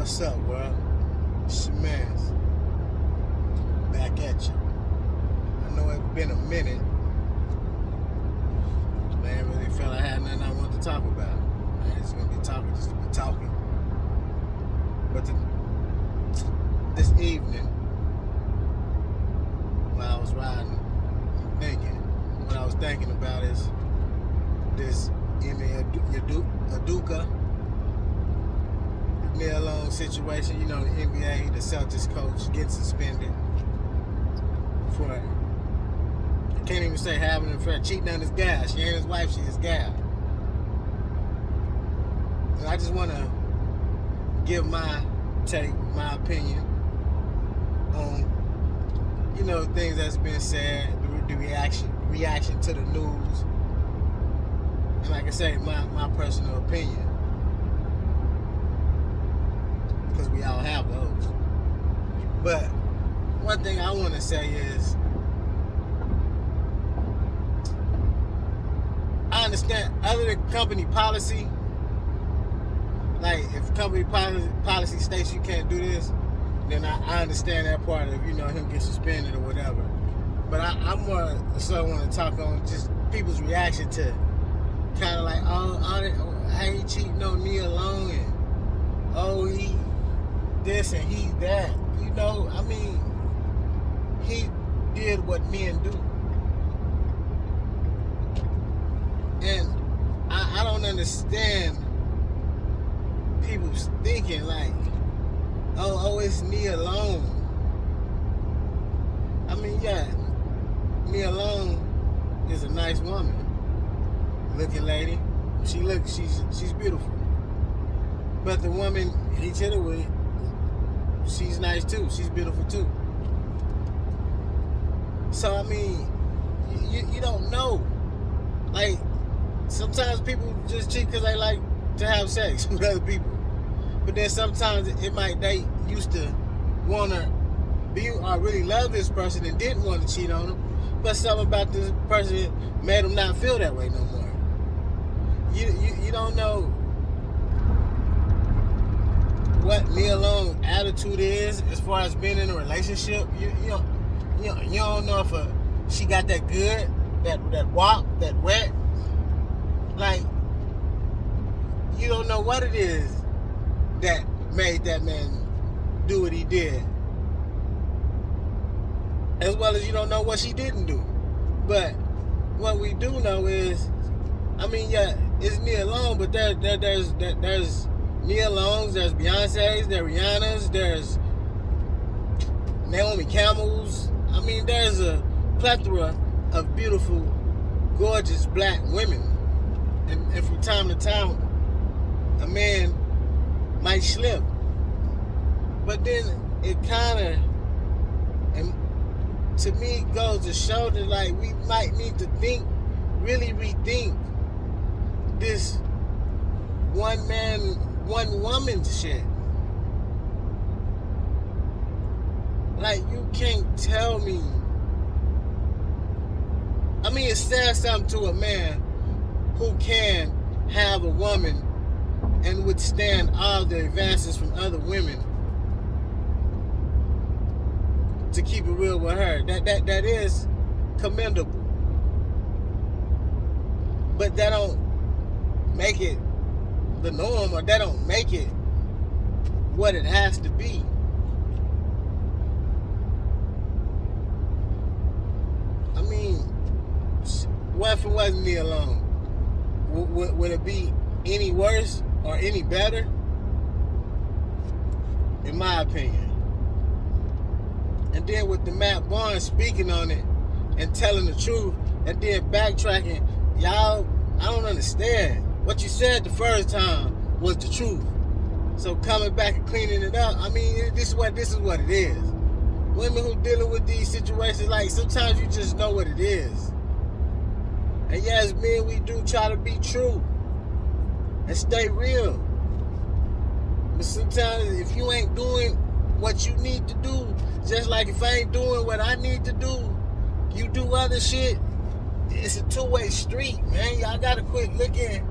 What's up, world? It's your man's back at you. I know it's been a minute, but I ain't really felt I had nothing I wanted to talk about. I ain't just gonna be talking just to be talking. But this evening, while I was riding, what I was thinking about is this Nia Long situation. You know, the NBA, the Celtics coach gets suspended for, I can't even say having an affair, cheating on his gal. She ain't his wife, she his gal. And I just want to give my take, my opinion on, you know, things that's been said, the reaction to the news, and like I say, my personal opinion. Because we all have those. But one thing I want to say is, I understand other than company policy, like if company policy states you can't do this, then I understand that part of, you know, him get suspended or whatever. But I more so want to talk on just people's reaction to kind of like, how he cheating on Nia Long, and he this and he that. You know, I mean, he did what men do. And I don't understand people's thinking like, it's Nia Long. I mean, yeah, Nia Long is a nice woman, looking lady. She's beautiful. But the woman he cheated with, she's nice too. She's beautiful too. So I mean, you don't know. Like, sometimes people just cheat because they like to have sex with other people. But then sometimes they used to want to be or really love this person and didn't want to cheat on them. But something about this person made them not feel that way no more. You don't know what Nia Long's attitude is as far as being in a relationship. You don't know if she got that good, that wop, that wet. Like, you don't know what it is that made that man do what he did. As well as you don't know what she didn't do. But what we do know is, I mean, yeah, it's Nia Long, but there's Nia Longs, there's Beyonce's, there's Rihanna's, there's Naomi Campbell's. I mean, there's a plethora of beautiful, gorgeous black women. And from time to time, a man might slip. But then it kind of, and to me, goes to show that, like, we might need to really rethink this one man, one woman shit. Like, you can't tell me. I mean, it says something to a man who can have a woman and withstand all the advances from other women to keep it real with her. That is commendable. But that don't make it the norm, or that don't make it what it has to be. I mean, what if it wasn't Nia Long? Would it be any worse or any better? In my opinion. And then with the Matt Barnes speaking on it and telling the truth and then backtracking, y'all, I don't understand. What you said the first time was the truth. So coming back and cleaning it up, I mean, this is what it is. Women who dealing with these situations, like, sometimes you just know what it is. And yes, men, we do try to be true and stay real. But sometimes if you ain't doing what you need to do, just like if I ain't doing what I need to do, you do other shit, it's a two-way street, man. Y'all gotta quit looking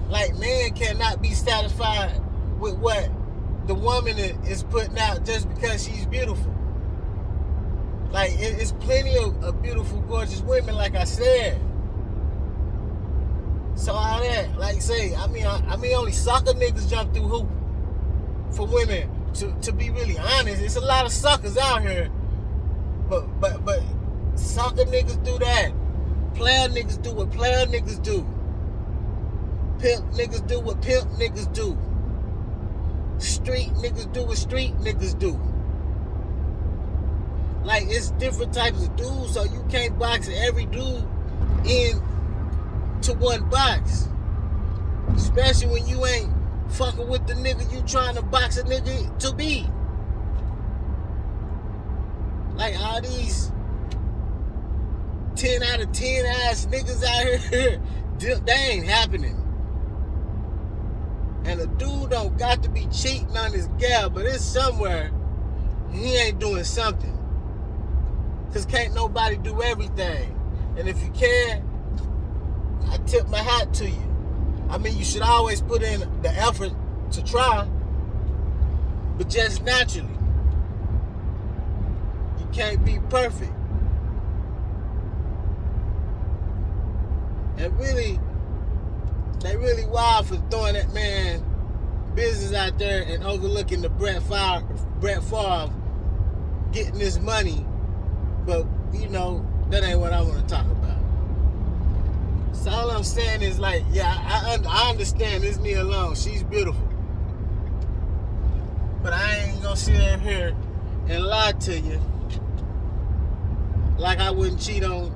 like man cannot be satisfied with what the woman is putting out just because she's beautiful. Like, it's plenty of beautiful, gorgeous women, like I said. So all that, like say, I mean, only sucker niggas jump through hoop for women. To be really honest, it's a lot of suckers out here, but sucker niggas do that. Player niggas do what player niggas do. Pimp niggas do what pimp niggas do. Street niggas do what street niggas do. Like, it's different types of dudes, so you can't box every dude in to one box. Especially when you ain't fucking with the nigga you trying to box a nigga to be. Like, all these 10 out of 10 ass niggas out here, they ain't happening. And a dude don't got to be cheating on his gal, but it's somewhere he ain't doing something. Cause can't nobody do everything. And if you can, I tip my hat to you. I mean, you should always put in the effort to try, but just naturally. You can't be perfect. And really, they really wild for throwing that man business out there and overlooking the Brett Favre getting this money. But, you know, that ain't what I want to talk about. So all I'm saying is, like, yeah, I understand this Nia Long. She's beautiful. But I ain't going to sit here and lie to you like I wouldn't cheat on,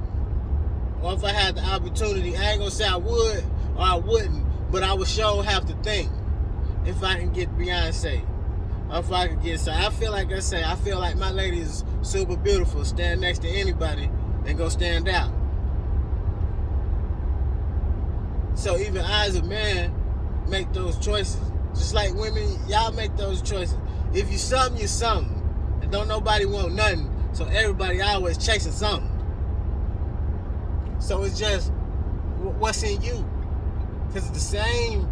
or if I had the opportunity. I ain't going to say I would or I wouldn't, but I would sure have to think if I can get Beyonce. Or if I could get, so I feel like my lady is super beautiful. Stand next to anybody and go stand out. So even I as a man make those choices. Just like women, y'all make those choices. If you something, you something. And don't nobody want nothing. So everybody always chasing something. So it's just what's in you. Because the same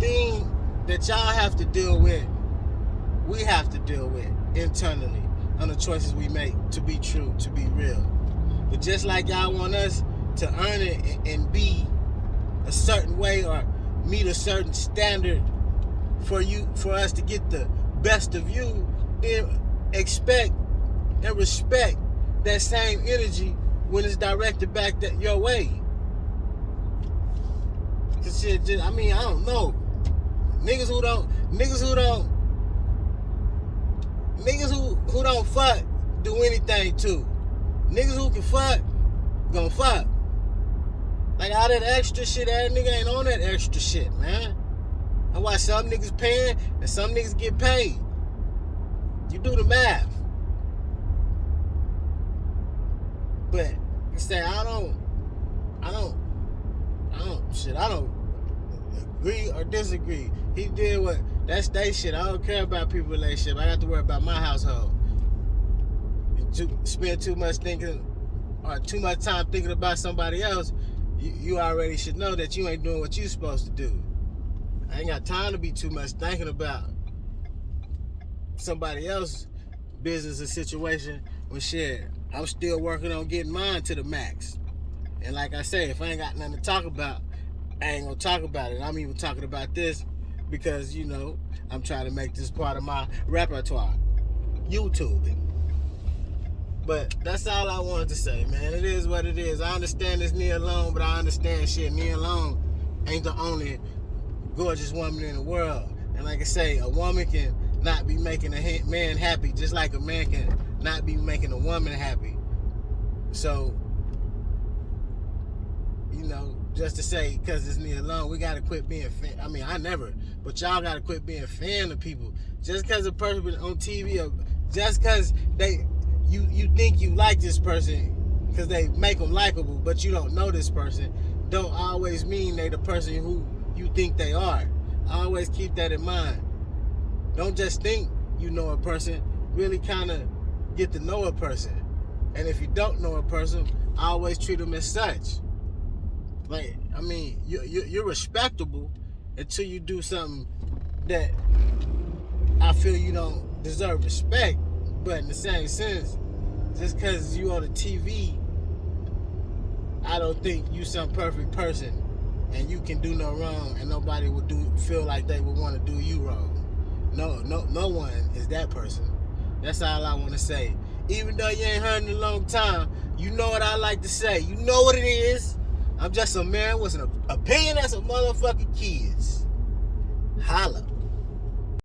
thing that y'all have to deal with, we have to deal with internally on the choices we make to be true, to be real. But just like y'all want us to earn it and be a certain way or meet a certain standard for us to get the best of you, then expect and respect that same energy when it's directed back your way. Cause shit, I don't know. Niggas who don't fuck do anything too. Niggas who can fuck, gonna fuck. Like all that extra shit, that nigga ain't on that extra shit, man. That's why some niggas paying and some niggas get paid. You do the math. But you say I don't agree or disagree. He did what, that's they shit. I don't care about people's relationship. I got to worry about my household. Spend too much thinking or too much time thinking about somebody else, you already should know that you ain't doing what you supposed to do. I ain't got time to be too much thinking about somebody else's business or situation when shit, I'm still working on getting mine to the max. And like I say, if I ain't got nothing to talk about, I ain't gonna talk about it. I'm even talking about this because, you know, I'm trying to make this part of my repertoire. YouTube. But that's all I wanted to say, man. It is what it is. I understand this Nia Long, but I understand shit. Nia Long ain't the only gorgeous woman in the world. And like I say, a woman can not be making a man happy just like a man can not be making a woman happy. So, you know, just to say, because it's Nia Long, we got to quit being fan. I mean, I never, but y'all got to quit being fan of people. Just because a person on TV, or just because you think you like this person because they make them likable, but you don't know this person, don't always mean they the person who you think they are. Always keep that in mind. Don't just think you know a person, really kind of get to know a person. And if you don't know a person, always treat them as such. Like, I mean, you're respectable until you do something that I feel you don't deserve respect. But in the same sense, just because you on the TV, I don't think you some perfect person and you can do no wrong and nobody would feel like they would want to do you wrong. No one is that person. That's all I want to say. Even though you ain't heard in a long time, you know what I like to say. You know what it is. I'm just a man with an opinion as a motherfucking kids. Holla.